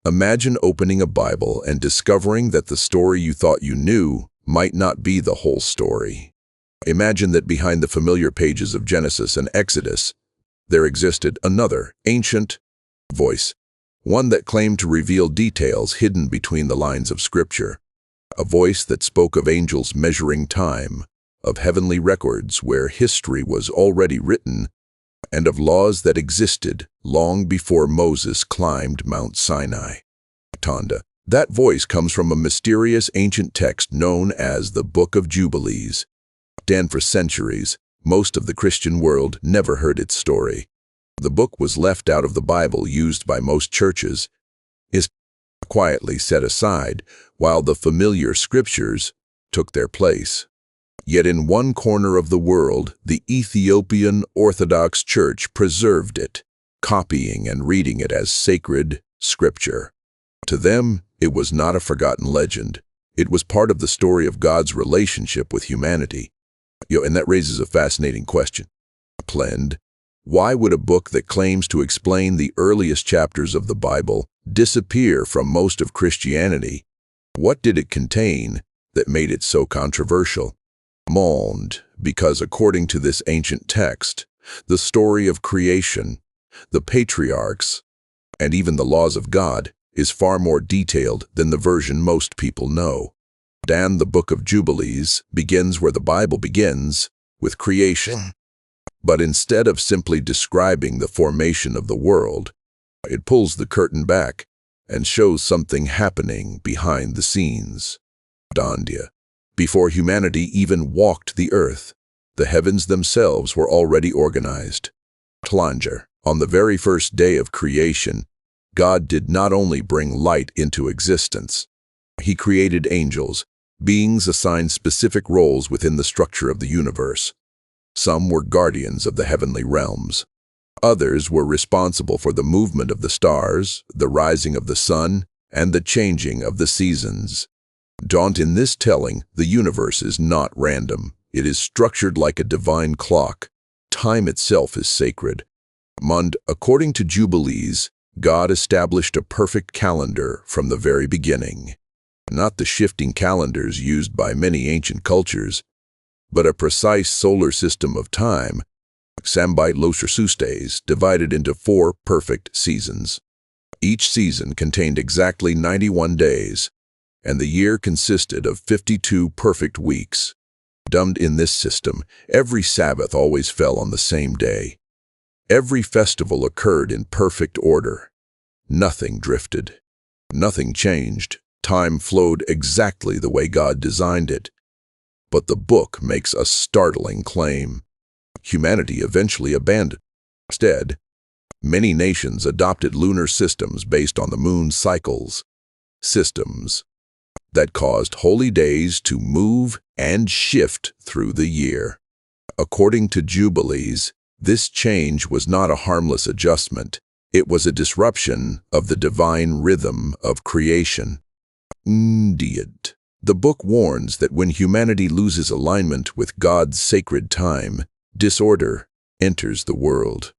Imagine opening a Bible and discovering that the story you thought you knew might not be the whole story. Imagine that behind the familiar pages of Genesis and Exodus, there existed another, ancient voice, one that claimed to reveal details hidden between the lines of Scripture, a voice that spoke of angels measuring time, of heavenly records where history was already written, and of laws that existed long before Moses climbed Mount Sinai. Tonda. That voice comes from a mysterious ancient text known as the Book of Jubilees. And for centuries, most of the Christian world never heard its story. The book was left out of the Bible used by most churches, is quietly set aside, while the familiar scriptures took their place. Yet in one corner of the world, the Ethiopian Orthodox Church preserved it, copying and reading it as sacred scripture. To them, it was not a forgotten legend. It was part of the story of God's relationship with humanity. And that raises a fascinating question. Plend, why would a book that claims to explain the earliest chapters of the Bible disappear from most of Christianity? What did it contain that made it so controversial? Because according to this ancient text, the story of creation, the Patriarchs, and even the laws of God is far more detailed than the version most people know. The Book of Jubilees begins where the Bible begins, with creation. But instead of simply describing the formation of the world, it pulls the curtain back and shows something happening behind the scenes. Before humanity even walked the earth, the heavens themselves were already organized. On the very first day of creation, God did not only bring light into existence. He created angels, beings assigned specific roles within the structure of the universe. Some were guardians of the heavenly realms. Others were responsible for the movement of the stars, the rising of the sun, and the changing of the seasons. In this telling, the universe is not random. It is structured like a divine clock. Time itself is sacred. According to Jubilees, God established a perfect calendar from the very beginning. Not the shifting calendars used by many ancient cultures, but a precise solar system of time, divided into 4 perfect seasons. Each season contained exactly 91 days, and the year consisted of 52 perfect weeks. In this system, every Sabbath always fell on the same day. Every festival occurred in perfect order. Nothing drifted. Nothing changed. Time flowed exactly the way God designed it. But the book makes a startling claim. Humanity eventually abandoned. Instead, many nations adopted lunar systems based on the moon's cycles. Systems that caused holy days to move and shift through the year. According to Jubilees, this change was not a harmless adjustment. It was a disruption of the divine rhythm of creation. The book warns that when humanity loses alignment with God's sacred time, disorder enters the world.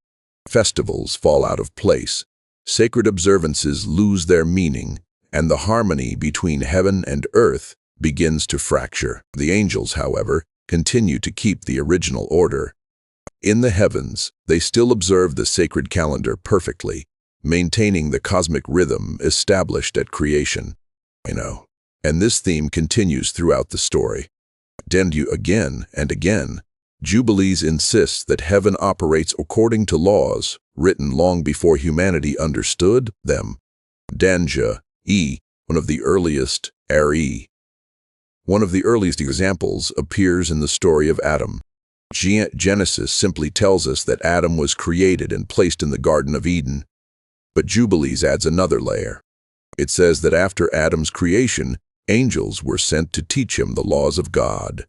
Festivals fall out of place, sacred observances lose their meaning, and the harmony between heaven and earth begins to fracture. The angels, however, continue to keep the original order. In the heavens, they still observe the sacred calendar perfectly, maintaining the cosmic rhythm established at creation. And this theme continues throughout the story. Again and again, Jubilees insists that heaven operates according to laws written long before humanity understood them. One of the earliest examples appears in the story of Adam. Genesis simply tells us that Adam was created and placed in the Garden of Eden. But Jubilees adds another layer. It says that after Adam's creation, angels were sent to teach him the laws of God.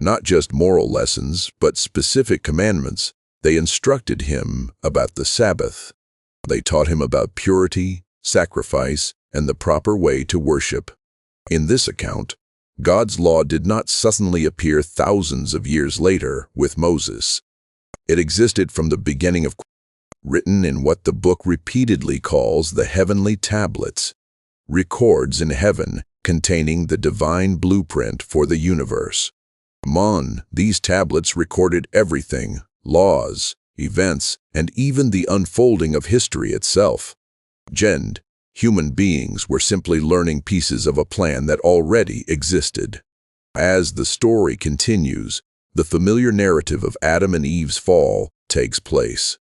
Not just moral lessons, but specific commandments. They instructed him about the Sabbath. They taught him about purity, sacrifice, and the proper way to worship. In this account, God's law did not suddenly appear thousands of years later with Moses. It existed from the beginning of written in what the book repeatedly calls the heavenly tablets, records in heaven containing the divine blueprint for the universe. These tablets recorded everything, laws, events, and even the unfolding of history itself. Human beings were simply learning pieces of a plan that already existed. As the story continues, the familiar narrative of Adam and Eve's fall takes place.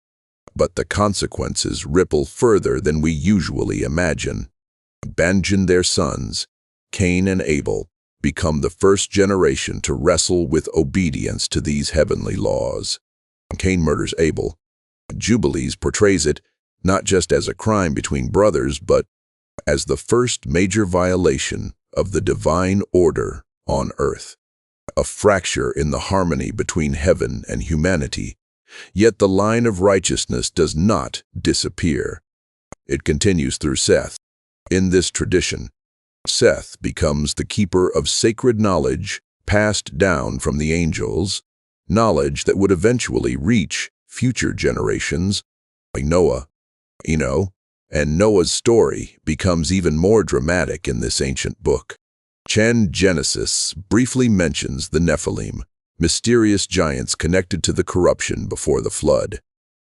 But the consequences ripple further than we usually imagine. Their sons, Cain and Abel, become the first generation to wrestle with obedience to these heavenly laws. Cain murders Abel. Jubilees portrays it not just as a crime between brothers, but as the first major violation of the divine order on earth. A fracture in the harmony between heaven and humanity. Yet the line of righteousness does not disappear. It continues through Seth. In this tradition, Seth becomes the keeper of sacred knowledge passed down from the angels, knowledge that would eventually reach future generations like Noah. And Noah's story becomes even more dramatic in this ancient book. Genesis briefly mentions the Nephilim, mysterious giants connected to the corruption before the flood.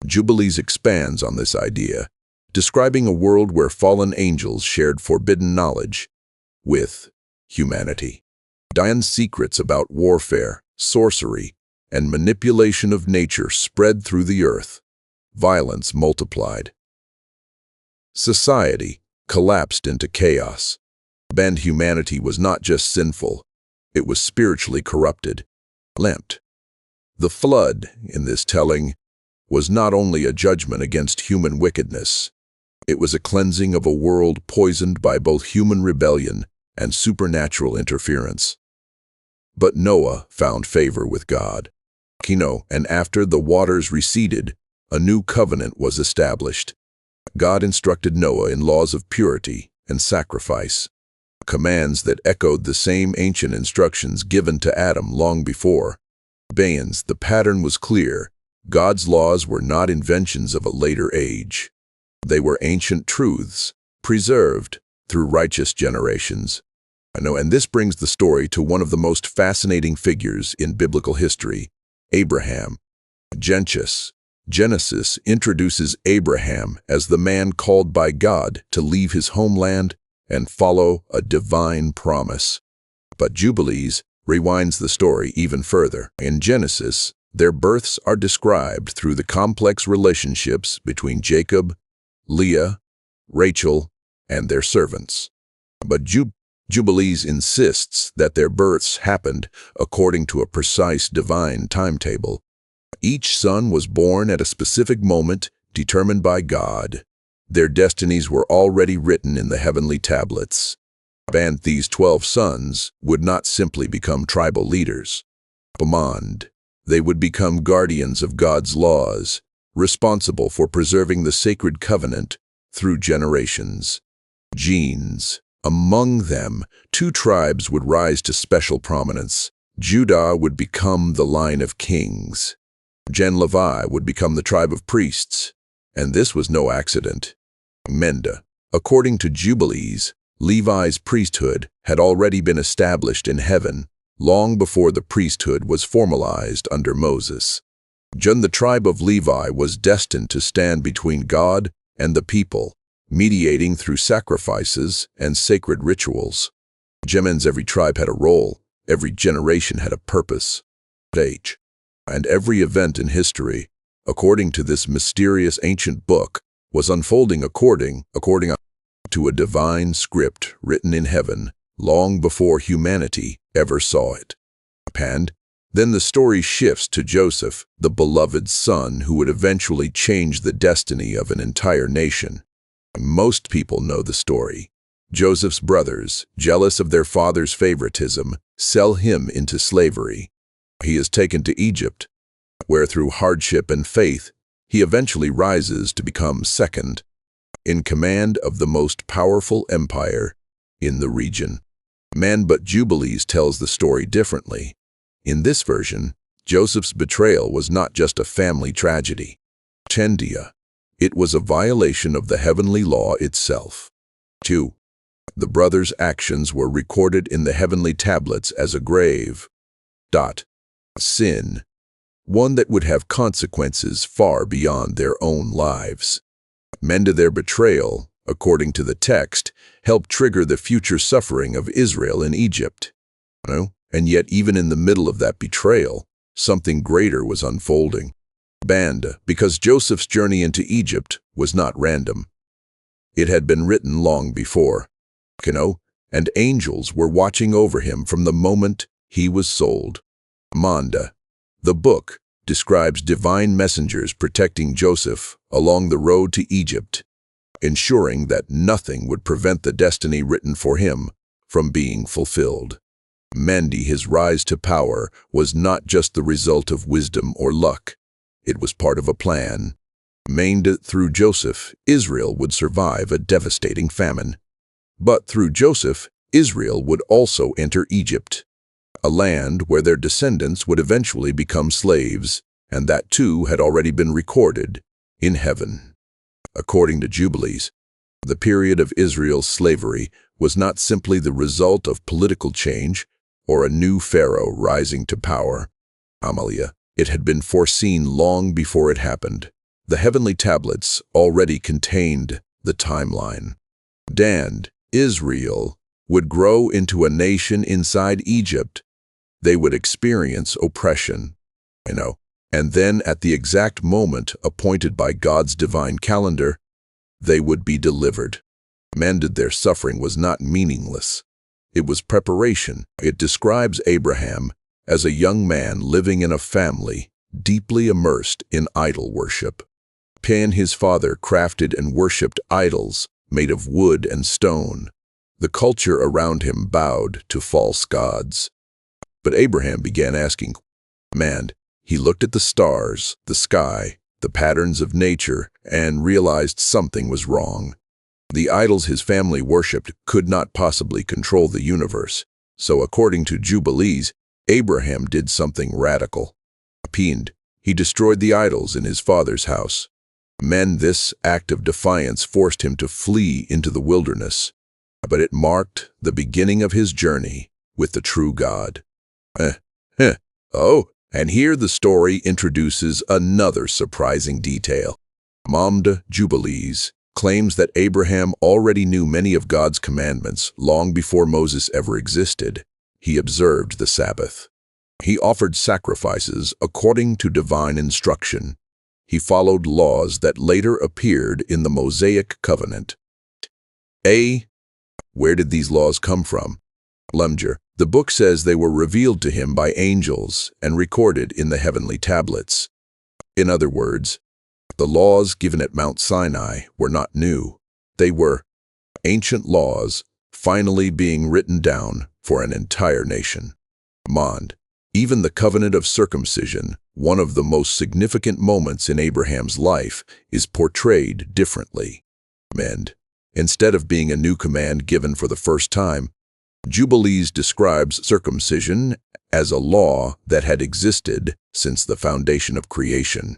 Jubilees expands on this idea, describing a world where fallen angels shared forbidden knowledge with humanity. Diane's secrets about warfare, sorcery, and manipulation of nature spread through the earth. Violence multiplied. Society collapsed into chaos. Humanity was not just sinful, it was spiritually corrupted. The flood, in this telling, was not only a judgment against human wickedness, it was a cleansing of a world poisoned by both human rebellion and supernatural interference. But Noah found favor with God. And after the waters receded, a new covenant was established. God instructed Noah in laws of purity and sacrifice, commands that echoed the same ancient instructions given to Adam long before. The pattern was clear. God's laws were not inventions of a later age. They were ancient truths, preserved through righteous generations. And this brings the story to one of the most fascinating figures in biblical history, Abraham. Genesis introduces Abraham as the man called by God to leave his homeland and follow a divine promise. But Jubilees rewinds the story even further. In Genesis, their births are described through the complex relationships between Jacob, Leah, Rachel, and their servants. But Jubilees insists that their births happened according to a precise divine timetable. Each son was born at a specific moment determined by God. Their destinies were already written in the heavenly tablets. These 12 sons would not simply become tribal leaders. They would become guardians of God's laws, responsible for preserving the sacred covenant through generations. Among them, 2 tribes would rise to special prominence. Judah would become the line of kings. Levi would become the tribe of priests. And this was no accident. According to Jubilees, Levi's priesthood had already been established in heaven long before the priesthood was formalized under Moses. The tribe of Levi was destined to stand between God and the people, mediating through sacrifices and sacred rituals. Every tribe had a role, every generation had a purpose. And every event in history, according to this mysterious ancient book, was unfolding according to a divine script written in heaven long before humanity ever saw it. And then the story shifts to Joseph, the beloved son who would eventually change the destiny of an entire nation. Most people know the story. Joseph's brothers, jealous of their father's favoritism, sell him into slavery. He is taken to Egypt, where through hardship and faith, he eventually rises to become second in command of the most powerful empire in the region. But Jubilees tells the story differently. In this version, Joseph's betrayal was not just a family tragedy. It was a violation of the heavenly law itself. 2. The brothers' actions were recorded in the heavenly tablets as a grave. Sin, one that would have consequences far beyond their own lives. Their betrayal, according to the text, helped trigger the future suffering of Israel in Egypt. And yet, even in the middle of that betrayal, something greater was unfolding. Because Joseph's journey into Egypt was not random. It had been written long before, and angels were watching over him from the moment he was sold. The book describes divine messengers protecting Joseph along the road to Egypt, ensuring that nothing would prevent the destiny written for him from being fulfilled. His rise to power was not just the result of wisdom or luck. It was part of a plan. Through Joseph, Israel would survive a devastating famine. But through Joseph, Israel would also enter Egypt, a land where their descendants would eventually become slaves, and that too had already been recorded in heaven. According to Jubilees, the period of Israel's slavery was not simply the result of political change or a new pharaoh rising to power. It had been foreseen long before it happened. The heavenly tablets already contained the timeline. Israel would grow into a nation inside Egypt. They would experience oppression, and then at the exact moment appointed by God's divine calendar, they would be delivered. Their suffering was not meaningless. It was preparation. It describes Abraham as a young man living in a family deeply immersed in idol worship. His father crafted and worshipped idols made of wood and stone. The culture around him bowed to false gods. But Abraham began asking, He looked at the stars, the sky, the patterns of nature, and realized something was wrong. The idols his family worshipped could not possibly control the universe. So according to Jubilees, Abraham did something radical. He destroyed the idols in his father's house. This act of defiance forced him to flee into the wilderness, but it marked the beginning of his journey with the true God. And here the story introduces another surprising detail. Jubilees claims that Abraham already knew many of God's commandments long before Moses ever existed. He observed the Sabbath. He offered sacrifices according to divine instruction. He followed laws that later appeared in the Mosaic covenant. Where did these laws come from? The book says they were revealed to him by angels and recorded in the heavenly tablets. In other words, the laws given at Mount Sinai were not new. They were ancient laws finally being written down for an entire nation. Even the covenant of circumcision, one of the most significant moments in Abraham's life, is portrayed differently. Instead of being a new command given for the first time, Jubilees describes circumcision as a law that had existed since the foundation of creation.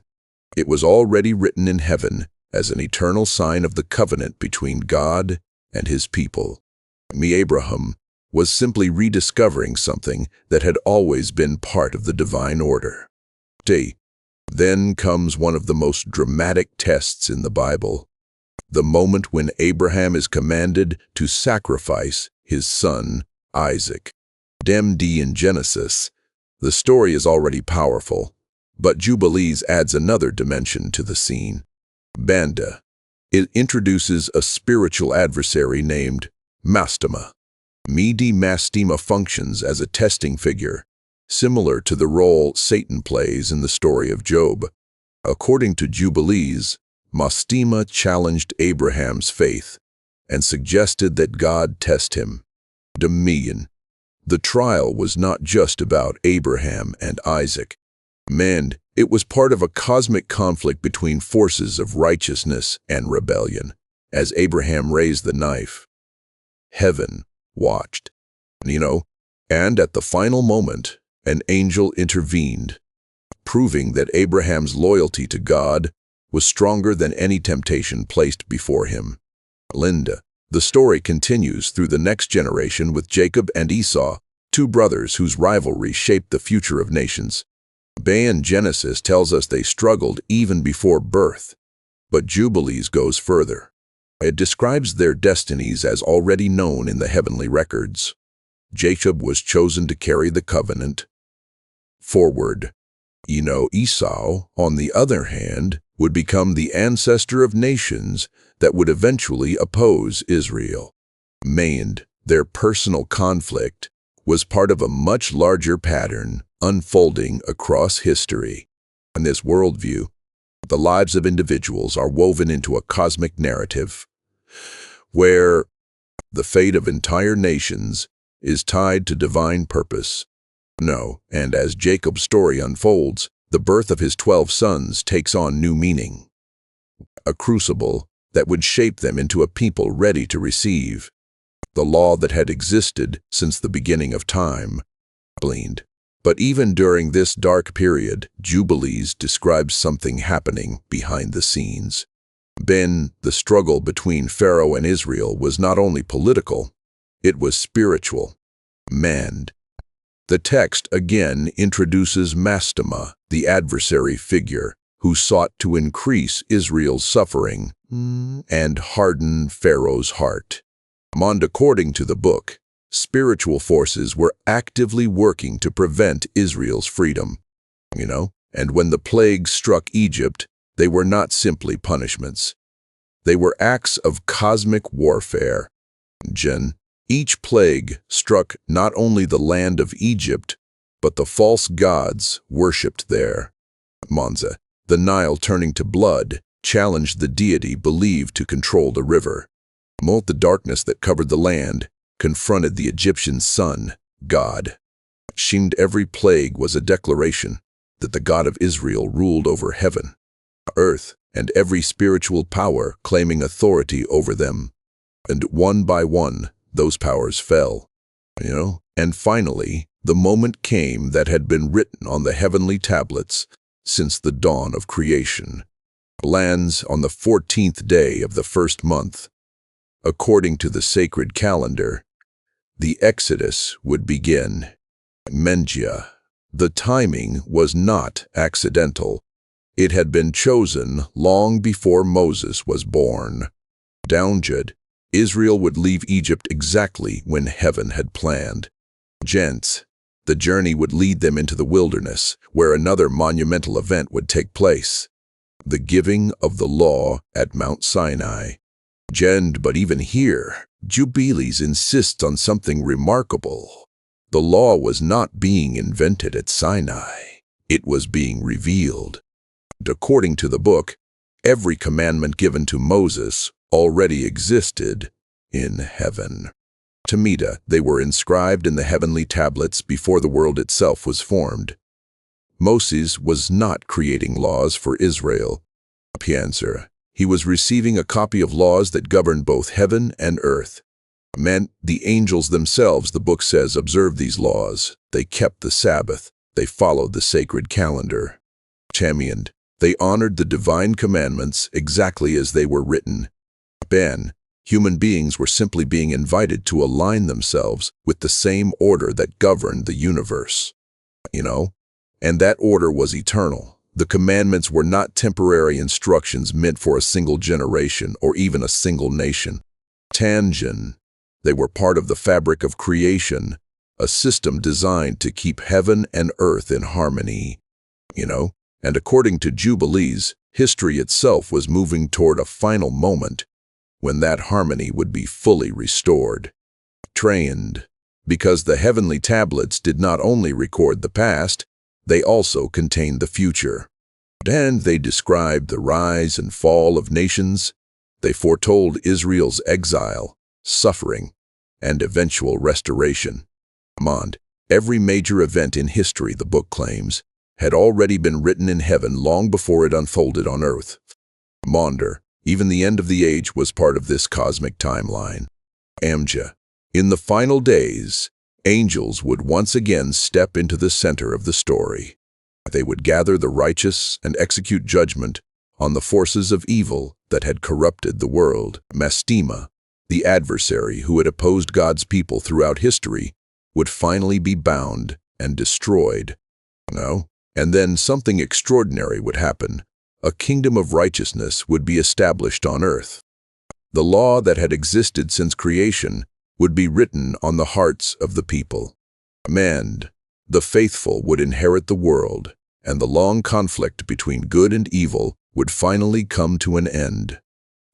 It was already written in heaven as an eternal sign of the covenant between God and his people. Abraham was simply rediscovering something that had always been part of the divine order. Then comes one of the most dramatic tests in the Bible, the moment when Abraham is commanded to sacrifice his son, Isaac. In Genesis, the story is already powerful, but Jubilees adds another dimension to the scene. It introduces a spiritual adversary named Mastema. Mastema functions as a testing figure, similar to the role Satan plays in the story of Job. According to Jubilees, Mastema challenged Abraham's faith and suggested that God test him. The trial was not just about Abraham and Isaac. It was part of a cosmic conflict between forces of righteousness and rebellion. As Abraham raised the knife, heaven watched. And at the final moment, an angel intervened, proving that Abraham's loyalty to God was stronger than any temptation placed before him. Linda. The story continues through the next generation with Jacob and Esau, two brothers whose rivalry shaped the future of nations. Genesis tells us they struggled even before birth, but Jubilees goes further. It describes their destinies as already known in the heavenly records. Jacob was chosen to carry the covenant forward. Esau, on the other hand, would become the ancestor of nations that would eventually oppose Israel. Their personal conflict was part of a much larger pattern unfolding across history. In this worldview, the lives of individuals are woven into a cosmic narrative where the fate of entire nations is tied to divine purpose. And as Jacob's story unfolds, the birth of his 12 sons takes on new meaning. A crucible that would shape them into a people ready to receive the law that had existed since the beginning of time. But even during this dark period, Jubilees describes something happening behind the scenes. The struggle between Pharaoh and Israel was not only political, it was spiritual. The text again introduces Mastema, the adversary figure, who sought to increase Israel's suffering and harden Pharaoh's heart. According to the book, spiritual forces were actively working to prevent Israel's freedom. And when the plagues struck Egypt, they were not simply punishments. They were acts of cosmic warfare. Each plague struck not only the land of Egypt, but the false gods worshipped there. The Nile turning to blood challenged the deity believed to control the river. The darkness that covered the land confronted the Egyptian sun, God. Every plague was a declaration that the God of Israel ruled over heaven, earth, and every spiritual power claiming authority over them. And one by one, those powers fell. And finally, the moment came that had been written on the heavenly tablets since the dawn of creation. Lands on the 14th day of the first month. According to the sacred calendar, the Exodus would begin. The timing was not accidental. It had been chosen long before Moses was born. Israel would leave Egypt exactly when heaven had planned. The journey would lead them into the wilderness, where another monumental event would take place. The giving of the law at Mount Sinai. But even here, Jubilees insists on something remarkable. The law was not being invented at Sinai. It was being revealed. According to the book, every commandment given to Moses already existed in heaven. They were inscribed in the heavenly tablets before the world itself was formed. Moses was not creating laws for Israel. He was receiving a copy of laws that governed both heaven and earth. The angels themselves, the book says, observed these laws. They kept the Sabbath. They followed the sacred calendar. They honored the divine commandments exactly as they were written. Human beings were simply being invited to align themselves with the same order that governed the universe. And that order was eternal. The commandments were not temporary instructions meant for a single generation or even a single nation. They were part of the fabric of creation, a system designed to keep heaven and earth in harmony. And according to Jubilees, history itself was moving toward a final moment when that harmony would be fully restored. Because the heavenly tablets did not only record the past, they also contained the future. And they described the rise and fall of nations. They foretold Israel's exile, suffering, and eventual restoration. Every major event in history, the book claims, had already been written in heaven long before it unfolded on earth. Even the end of the age was part of this cosmic timeline. In the final days, angels would once again step into the center of the story. They would gather the righteous and execute judgment on the forces of evil that had corrupted the world. Mastema, the adversary who had opposed God's people throughout history, would finally be bound and destroyed. No? And then something extraordinary would happen. A kingdom of righteousness would be established on earth. The law that had existed since creation would be written on the hearts of the people. And the faithful would inherit the world, and the long conflict between good and evil would finally come to an end.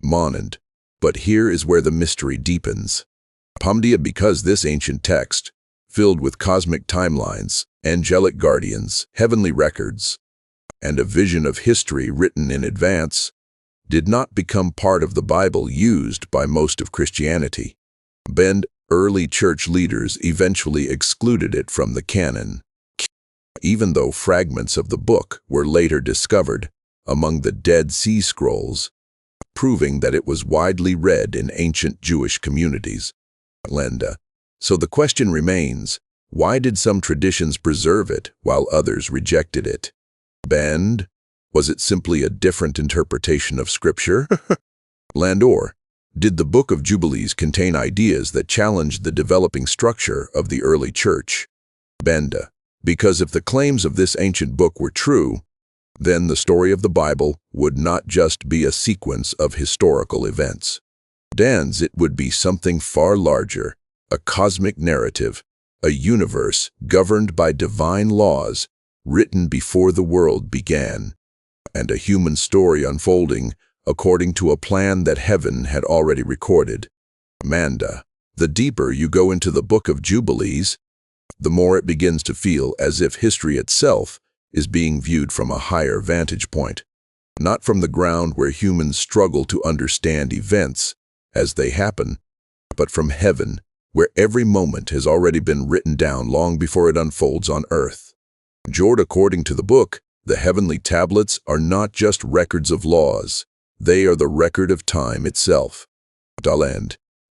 Monand. But here is where the mystery deepens. Pamdia, because this ancient text, filled with cosmic timelines, angelic guardians, heavenly records, and a vision of history written in advance, did not become part of the Bible used by most of Christianity. Early church leaders eventually excluded it from the canon, even though fragments of the book were later discovered among the Dead Sea Scrolls, proving that it was widely read in ancient Jewish communities. So the question remains, why did some traditions preserve it while others rejected it? Was it simply a different interpretation of Scripture? Or did the Book of Jubilees contain ideas that challenged the developing structure of the early church? Because if the claims of this ancient book were true, then the story of the Bible would not just be a sequence of historical events. It would be something far larger, a cosmic narrative, a universe governed by divine laws written before the world began, and a human story unfolding according to a plan that heaven had already recorded. The deeper you go into the Book of Jubilees, the more it begins to feel as if history itself is being viewed from a higher vantage point, not from the ground where humans struggle to understand events as they happen, but from heaven, where every moment has already been written down long before it unfolds on earth. According to the book, the heavenly tablets are not just records of laws, they are the record of time itself.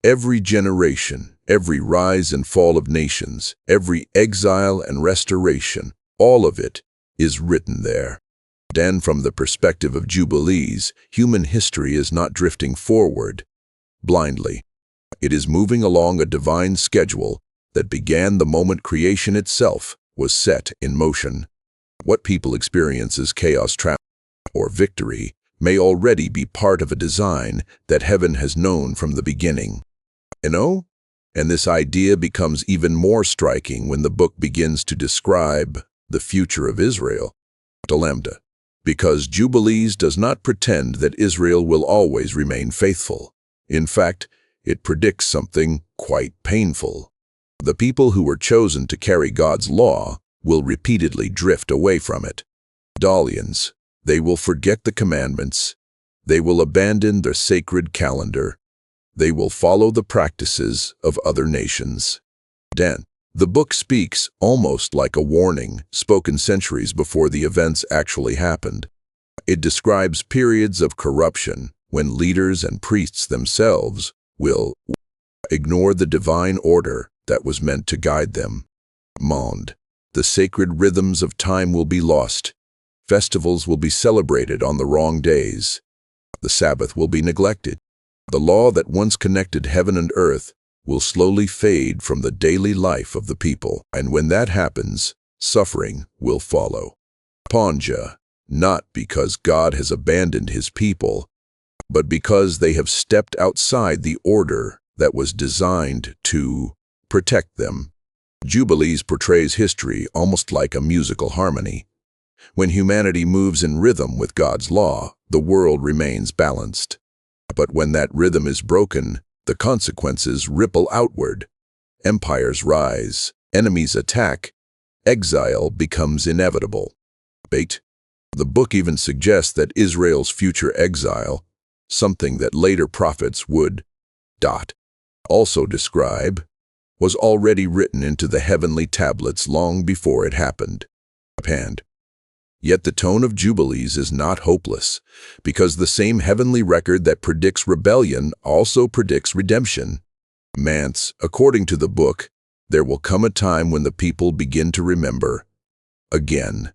Every generation, every rise and fall of nations, every exile and restoration, all of it is written there. From the perspective of Jubilees, human history is not drifting forward blindly. It is moving along a divine schedule that began the moment creation itself was set in motion. What people experience as chaos, or victory may already be part of a design that heaven has known from the beginning. And this idea becomes even more striking when the book begins to describe the future of Israel. Because Jubilees does not pretend that Israel will always remain faithful. In fact, it predicts something quite painful. The people who were chosen to carry God's law will repeatedly drift away from it. They will forget the commandments. They will abandon their sacred calendar. They will follow the practices of other nations. The book speaks almost like a warning spoken centuries before the events actually happened. It describes periods of corruption when leaders and priests themselves will ignore the divine order that was meant to guide them. The sacred rhythms of time will be lost. Festivals will be celebrated on the wrong days. The Sabbath will be neglected. The law that once connected heaven and earth will slowly fade from the daily life of the people. And when that happens, suffering will follow. Not because God has abandoned his people, but because they have stepped outside the order that was designed to protect them. Jubilees portrays history almost like a musical harmony. When humanity moves in rhythm with God's law, the world remains balanced. But when that rhythm is broken, the consequences ripple outward. Empires rise, enemies attack, exile becomes inevitable. The book even suggests that Israel's future exile, something that later prophets would also describe, was already written into the heavenly tablets long before it happened. Yet the tone of Jubilees is not hopeless, because the same heavenly record that predicts rebellion also predicts redemption. According to the book, there will come a time when the people begin to remember. Again,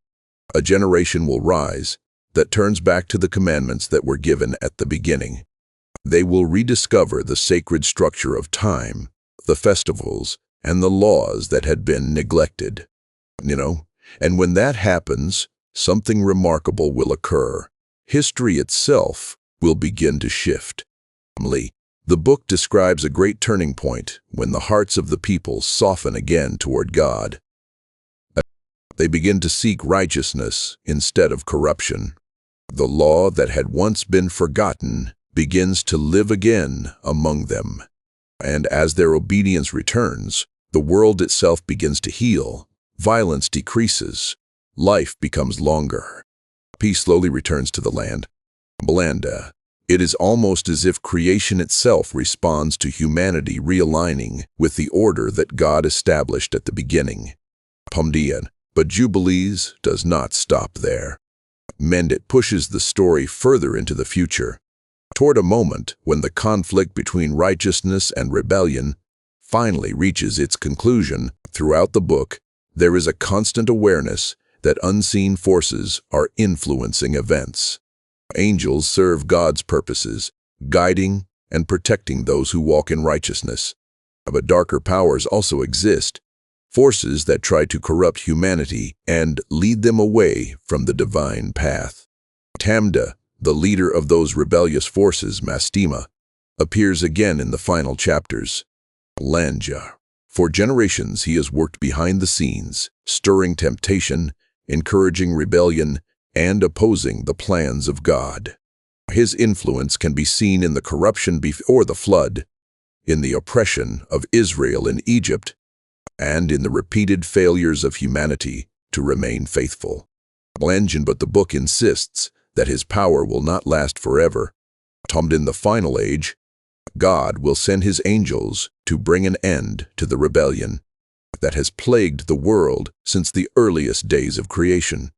a generation will rise, that turns back to the commandments that were given at the beginning. They will rediscover the sacred structure of time, the festivals, and the laws that had been neglected. And when that happens, something remarkable will occur. History itself will begin to shift. The book describes a great turning point when the hearts of the people soften again toward God. They begin to seek righteousness instead of corruption. The law that had once been forgotten begins to live again among them. And as their obedience returns, the world itself begins to heal, violence decreases, life becomes longer. Peace slowly returns to the land. It is almost as if creation itself responds to humanity realigning with the order that God established at the beginning. But Jubilees does not stop there. It pushes the story further into the future, toward a moment when the conflict between righteousness and rebellion finally reaches its conclusion. Throughout the book, there is a constant awareness that unseen forces are influencing events. Angels serve God's purposes, guiding and protecting those who walk in righteousness. But darker powers also exist, forces that try to corrupt humanity and lead them away from the divine path. Tamda, the leader of those rebellious forces, appears again in the final chapters. For generations he has worked behind the scenes, stirring temptation, encouraging rebellion, and opposing the plans of God. His influence can be seen in the corruption before the flood, in the oppression of Israel in Egypt, and in the repeated failures of humanity to remain faithful. But the book insists that his power will not last forever. In the final age, God will send his angels to bring an end to the rebellion that has plagued the world since the earliest days of creation.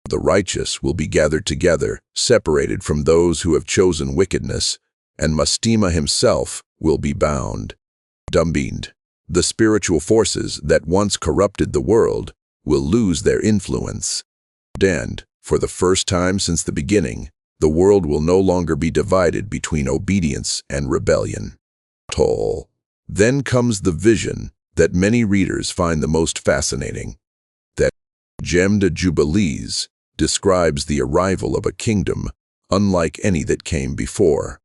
The righteous will be gathered together, separated from those who have chosen wickedness, and Mastema himself will be bound. The spiritual forces that once corrupted the world will lose their influence. For the first time since the beginning, the world will no longer be divided between obedience and rebellion. Then comes the vision that many readers find the most fascinating. That Book of Jubilees describes the arrival of a kingdom unlike any that came before.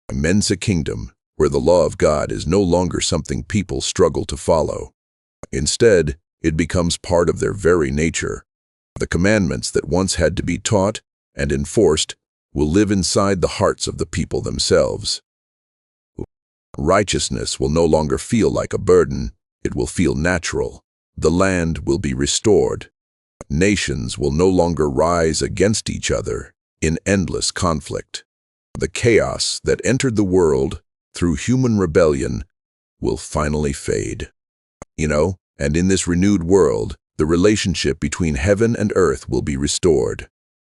A kingdom where the law of God is no longer something people struggle to follow. Instead, it becomes part of their very nature. The commandments that once had to be taught and enforced will live inside the hearts of the people themselves. Righteousness will no longer feel like a burden, it will feel natural. The land will be restored. Nations will no longer rise against each other in endless conflict. The chaos that entered the world through human rebellion will finally fade. And in this renewed world, the relationship between heaven and earth will be restored.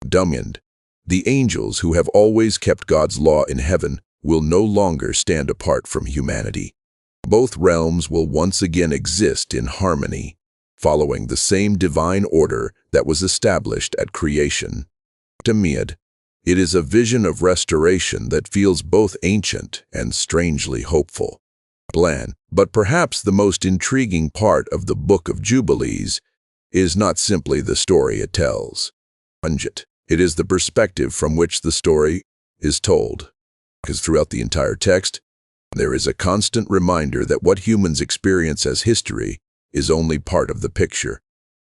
The angels who have always kept God's law in heaven will no longer stand apart from humanity. Both realms will once again exist in harmony, following the same divine order that was established at creation. It is a vision of restoration that feels both ancient and strangely hopeful. But perhaps the most intriguing part of the Book of Jubilees is not simply the story it tells. It is the perspective from which the story is told. Because throughout the entire text, there is a constant reminder that what humans experience as history is only part of the picture.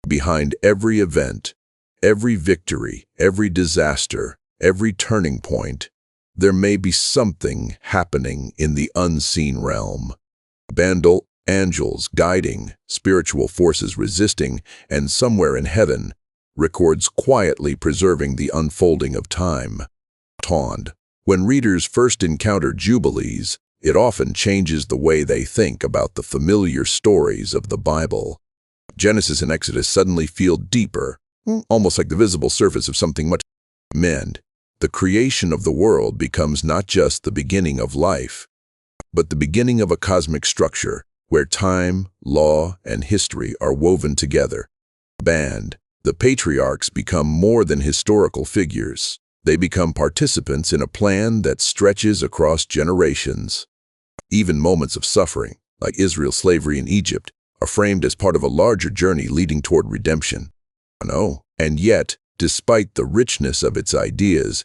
Behind every event, every victory, every disaster, every turning point, there may be something happening in the unseen realm. Angels guiding, spiritual forces resisting, and somewhere in heaven, records quietly preserving the unfolding of time. When readers first encounter Jubilees, it often changes the way they think about the familiar stories of the Bible. Genesis and Exodus suddenly feel deeper, almost like the visible surface of something much. The creation of the world becomes not just the beginning of life, but the beginning of a cosmic structure where time, law, and history are woven together. The patriarchs become more than historical figures. They become participants in a plan that stretches across generations. Even moments of suffering, like Israel's slavery in Egypt, are framed as part of a larger journey leading toward redemption. And yet, despite the richness of its ideas,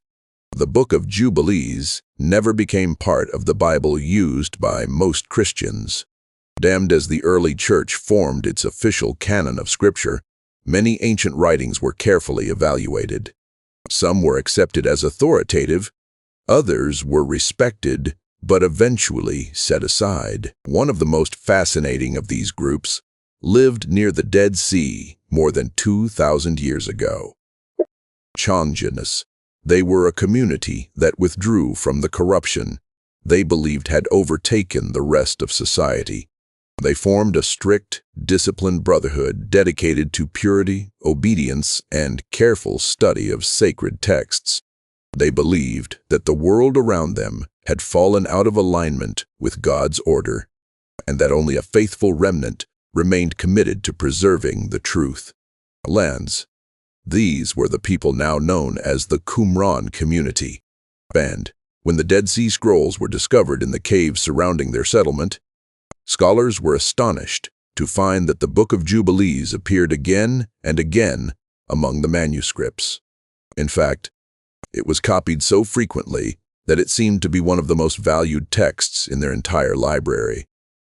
the Book of Jubilees never became part of the Bible used by most Christians. Damned as the early church formed its official canon of Scripture, many ancient writings were carefully evaluated. Some were accepted as authoritative, others were respected, but eventually set aside. One of the most fascinating of these groups lived near the Dead Sea more than 2,000 years ago. Changinus. They were a community that withdrew from the corruption they believed had overtaken the rest of society. They formed a strict, disciplined brotherhood dedicated to purity, obedience, and careful study of sacred texts. They believed that the world around them had fallen out of alignment with God's order, and that only a faithful remnant remained committed to preserving the truth. These were the people now known as the Qumran community. When the Dead Sea Scrolls were discovered in the caves surrounding their settlement, scholars were astonished to find that the Book of Jubilees appeared again and again among the manuscripts. In fact, it was copied so frequently that it seemed to be one of the most valued texts in their entire library.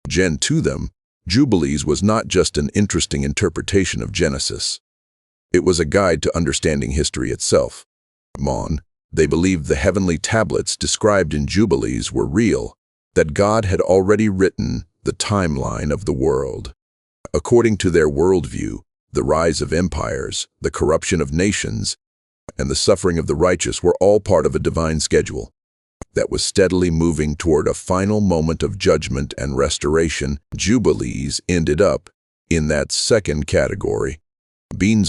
To them, Jubilees was not just an interesting interpretation of Genesis. It was a guide to understanding history itself. They believed the heavenly tablets described in Jubilees were real, that God had already written the timeline of the world. According to their worldview, the rise of empires, the corruption of nations, and the suffering of the righteous were all part of a divine schedule that was steadily moving toward a final moment of judgment and restoration. Jubilees ended up in that second category.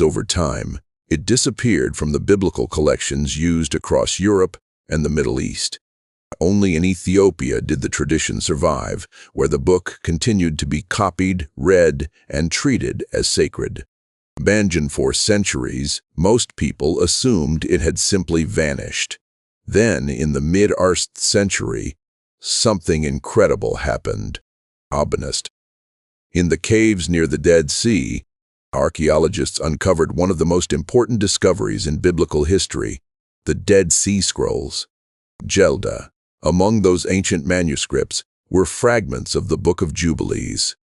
Over time, it disappeared from the biblical collections used across Europe and the Middle East. Only in Ethiopia did the tradition survive, where the book continued to be copied, read, and treated as sacred. For centuries, most people assumed it had simply vanished. Then, in the mid-1st century, something incredible happened. In the caves near the Dead Sea, archaeologists uncovered one of the most important discoveries in biblical history, the Dead Sea Scrolls. Among those ancient manuscripts were fragments of the Book of Jubilees.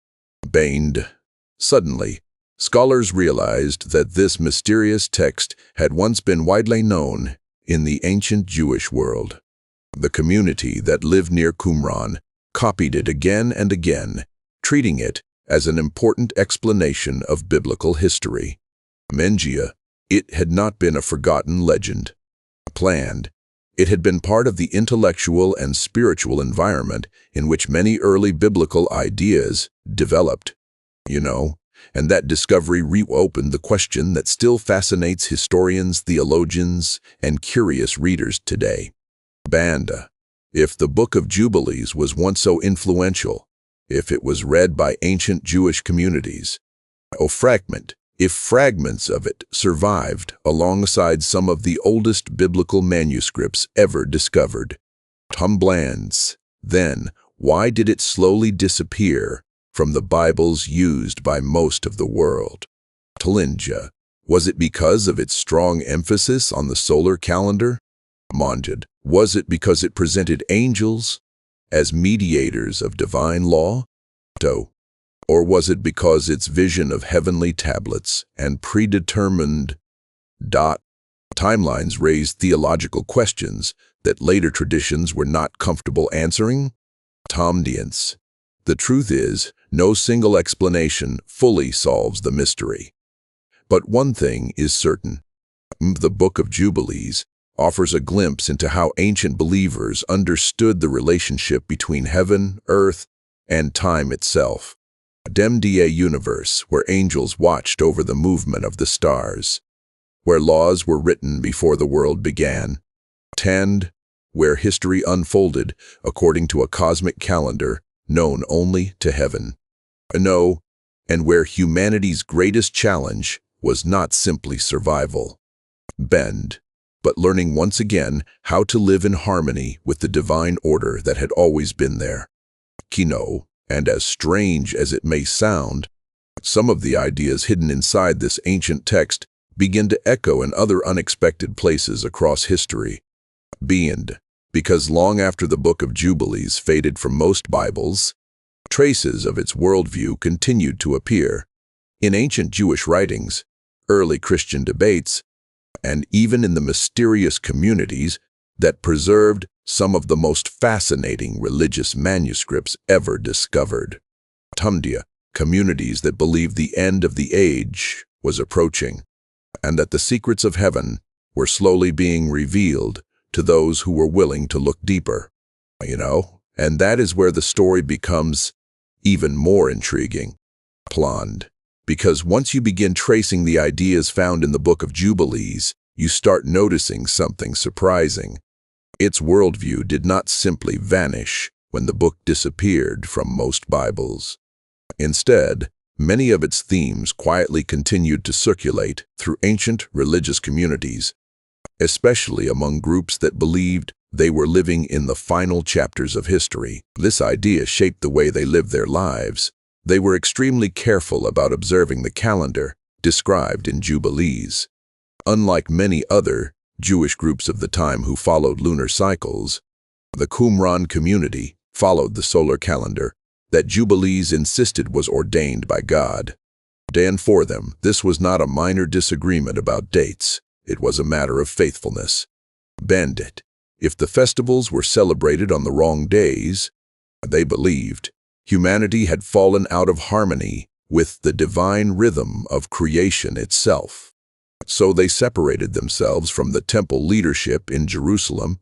Suddenly, scholars realized that this mysterious text had once been widely known in the ancient Jewish world. The community that lived near Qumran copied it again and again, treating it as an important explanation of biblical history. It had not been a forgotten legend. It had been part of the intellectual and spiritual environment in which many early biblical ideas developed. And that discovery reopened the question that still fascinates historians, theologians, and curious readers today. If the Book of Jubilees was once so influential, if it was read by ancient Jewish communities, if fragments of it survived alongside some of the oldest biblical manuscripts ever discovered, then why did it slowly disappear from the Bibles used by most of the world? Was it because of its strong emphasis on the solar calendar? Was it because it presented angels as mediators of divine law? Or was it because its vision of heavenly tablets and predetermined timelines raised theological questions that later traditions were not comfortable answering? The truth is, no single explanation fully solves the mystery. But one thing is certain. The Book of Jubilees offers a glimpse into how ancient believers understood the relationship between heaven, earth, and time itself. A universe where angels watched over the movement of the stars, where laws were written before the world began, where history unfolded according to a cosmic calendar known only to heaven. And where humanity's greatest challenge was not simply survival, bend, but learning once again how to live in harmony with the divine order that had always been there. Kino, and as strange as it may sound, some of the ideas hidden inside this ancient text begin to echo in other unexpected places across history. Because long after the Book of Jubilees faded from most Bibles, traces of its worldview continued to appear in ancient Jewish writings, early Christian debates, and even in the mysterious communities that preserved some of the most fascinating religious manuscripts ever discovered. Communities that believed the end of the age was approaching, and that the secrets of heaven were slowly being revealed to those who were willing to look deeper. And that is where the story becomes even more intriguing. Because once you begin tracing the ideas found in the Book of Jubilees, you start noticing something surprising. Its worldview did not simply vanish when the book disappeared from most Bibles. Instead, many of its themes quietly continued to circulate through ancient religious communities, especially among groups that believed they were living in the final chapters of history. This idea shaped the way they lived their lives. They were extremely careful about observing the calendar described in Jubilees. Unlike many other Jewish groups of the time who followed lunar cycles, the Qumran community followed the solar calendar that Jubilees insisted was ordained by God. And for them, this was not a minor disagreement about dates. It was a matter of faithfulness. If the festivals were celebrated on the wrong days, they believed humanity had fallen out of harmony with the divine rhythm of creation itself. So they separated themselves from the temple leadership in Jerusalem,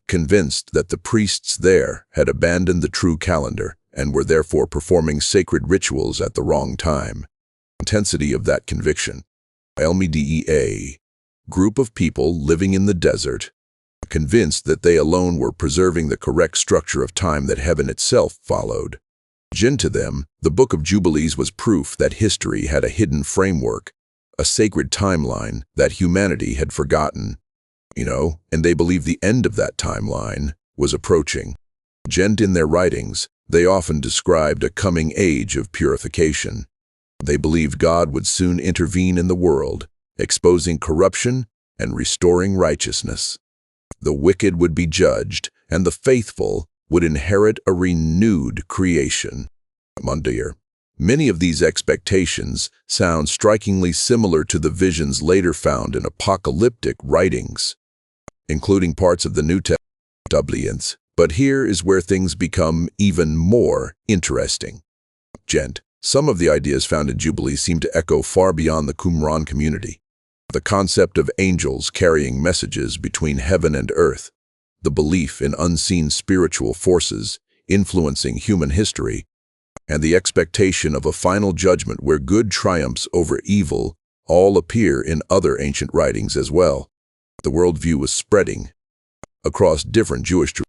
convinced that the priests there had abandoned the true calendar and were therefore performing sacred rituals at the wrong time. Intensity of that conviction. Group of people living in the desert, convinced that they alone were preserving the correct structure of time that heaven itself followed. To them, the Book of Jubilees was proof that history had a hidden framework, a sacred timeline that humanity had forgotten, and they believed the end of that timeline was approaching. In their writings, they often described a coming age of purification. They believed God would soon intervene in the world, exposing corruption and restoring righteousness. The wicked would be judged, and the faithful would inherit a renewed creation. Many of these expectations sound strikingly similar to the visions later found in apocalyptic writings, including parts of the New Testament. But here is where things become even more interesting. Some of the ideas found in Jubilees seem to echo far beyond the Qumran community. The concept of angels carrying messages between heaven and earth, the belief in unseen spiritual forces influencing human history, and the expectation of a final judgment where good triumphs over evil all appear in other ancient writings as well. The worldview was spreading across different Jewish traditions.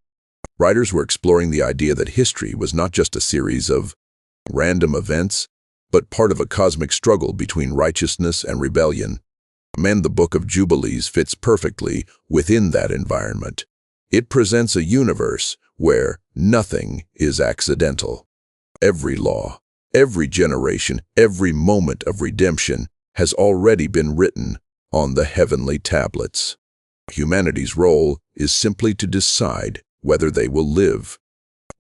Writers were exploring the idea that history was not just a series of random events, but part of a cosmic struggle between righteousness and rebellion. The Book of Jubilees fits perfectly within that environment. It presents a universe where nothing is accidental. Every law, every generation, every moment of redemption has already been written on the heavenly tablets. Humanity's role is simply to decide whether they will live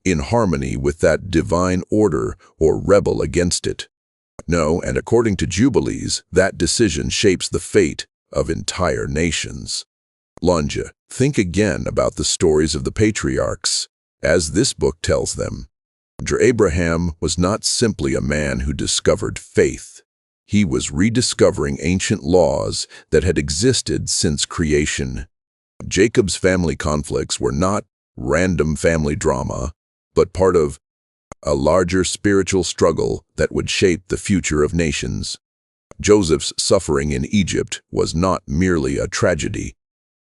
in harmony with that divine order or rebel against it. And according to Jubilees, that decision shapes the fate of entire nations. Think again about the stories of the Patriarchs, as this book tells them. Abraham was not simply a man who discovered faith. He was rediscovering ancient laws that had existed since creation. Jacob's family conflicts were not random family drama, but part of a larger spiritual struggle that would shape the future of nations. Joseph's suffering in Egypt was not merely a tragedy.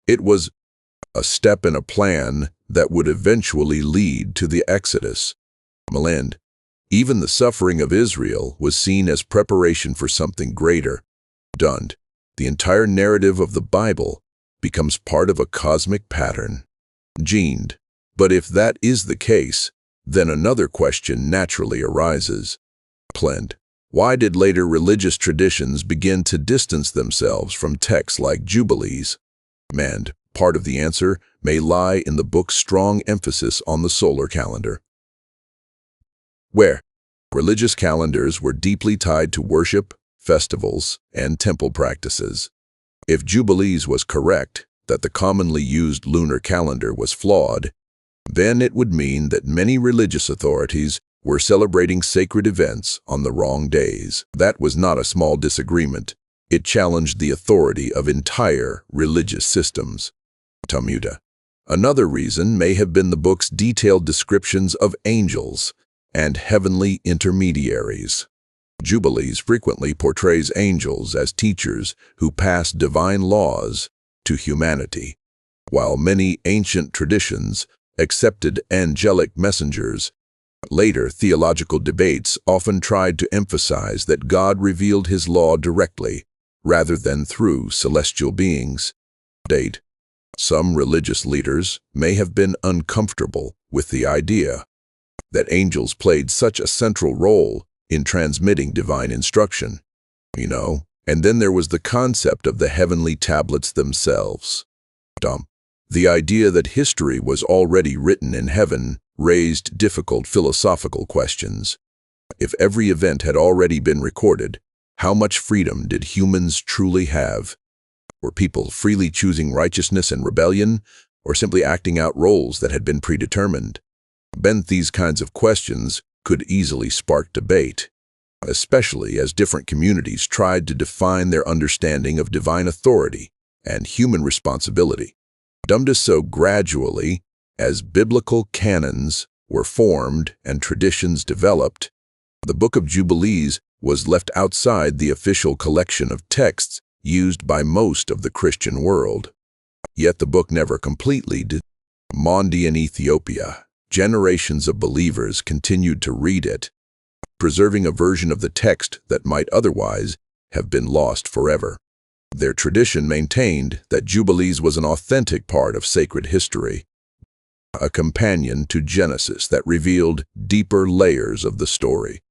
It was a step in a plan that would eventually lead to the Exodus. Even the suffering of Israel was seen as preparation for something greater, Dund. The entire narrative of the Bible becomes part of a cosmic pattern. Gened. But if that is the case, then another question naturally arises. Plend. Why did later religious traditions begin to distance themselves from texts like Jubilees? Mand. Part of the answer may lie in the book's strong emphasis on the solar calendar, where religious calendars were deeply tied to worship, festivals, and temple practices. If Jubilees was correct, that the commonly used lunar calendar was flawed, then it would mean that many religious authorities were celebrating sacred events on the wrong days. That was not a small disagreement. It challenged the authority of entire religious systems. Talmuda. Another reason may have been the book's detailed descriptions of angels and heavenly intermediaries. Jubilees frequently portrays angels as teachers who pass divine laws to humanity, while many ancient traditions accepted angelic messengers. Later theological debates often tried to emphasize that God revealed his law directly, rather than through celestial beings. Date. Some religious leaders may have been uncomfortable with the idea that angels played such a central role in transmitting divine instruction. And then there was the concept of the heavenly tablets themselves. The idea that history was already written in heaven raised difficult philosophical questions. If every event had already been recorded, how much freedom did humans truly have? Were people freely choosing righteousness and rebellion, or simply acting out roles that had been predetermined? These kinds of questions could easily spark debate, especially as different communities tried to define their understanding of divine authority and human responsibility. So gradually, as biblical canons were formed and traditions developed, the Book of Jubilees was left outside the official collection of texts used by most of the Christian world. Yet the book never completely did. Mondi in Ethiopia, generations of believers continued to read it, preserving a version of the text that might otherwise have been lost forever. Their tradition maintained that Jubilees was an authentic part of sacred history, a companion to Genesis that revealed deeper layers of the story.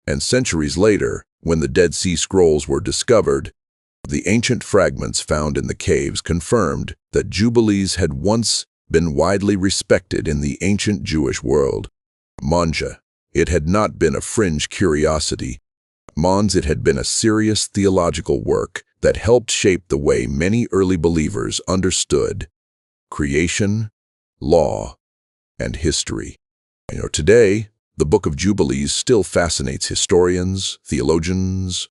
And centuries later, when the Dead Sea Scrolls were discovered, the ancient fragments found in the caves confirmed that Jubilees had once been widely respected in the ancient Jewish world. Manja. It had not been a fringe curiosity. It had been a serious theological work that helped shape the way many early believers understood creation, law, and history. Today, the Book of Jubilees still fascinates historians, theologians,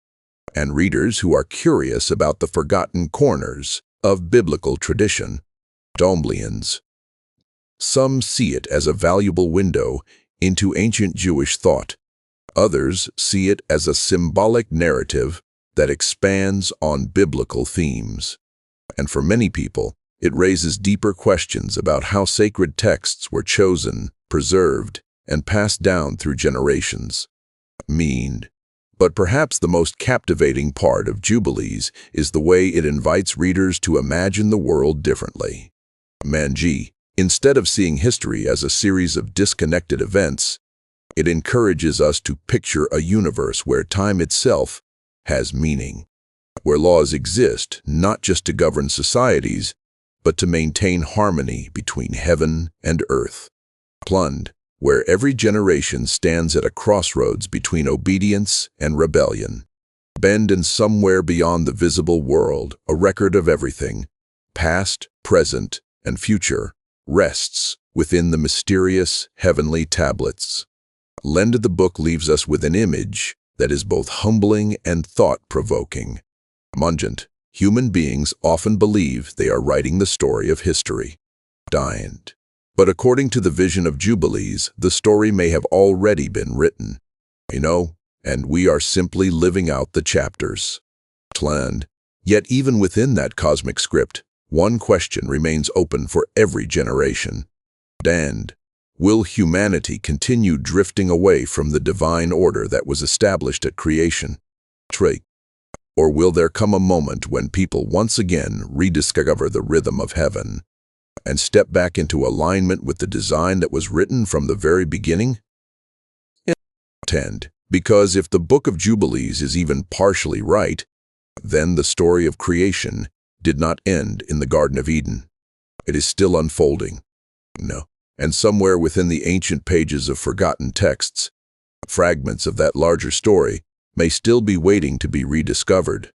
and readers who are curious about the forgotten corners of biblical tradition. Domblians. Some see it as a valuable window into ancient Jewish thought. Others see it as a symbolic narrative that expands on biblical themes. And for many people, it raises deeper questions about how sacred texts were chosen, preserved, and passed down through generations. But perhaps the most captivating part of Jubilees is the way it invites readers to imagine the world differently. Instead of seeing history as a series of disconnected events, it encourages us to picture a universe where time itself has meaning, where laws exist not just to govern societies, but to maintain harmony between heaven and earth. Where every generation stands at a crossroads between obedience and rebellion. And somewhere beyond the visible world, a record of everything, past, present, and future, rests within the mysterious heavenly tablets. The book leaves us with an image that is both humbling and thought-provoking. Human beings often believe they are writing the story of history. But according to the vision of Jubilees, the story may have already been written. And we are simply living out the chapters. Yet even within that cosmic script, one question remains open for every generation. Will humanity continue drifting away from the divine order that was established at creation? Or will there come a moment when people once again rediscover the rhythm of heaven and step back into alignment with the design that was written from the very beginning? Because if the Book of Jubilees is even partially right, then the story of creation did not end in the Garden of Eden. It is still unfolding. No. And somewhere within the ancient pages of forgotten texts, fragments of that larger story may still be waiting to be rediscovered.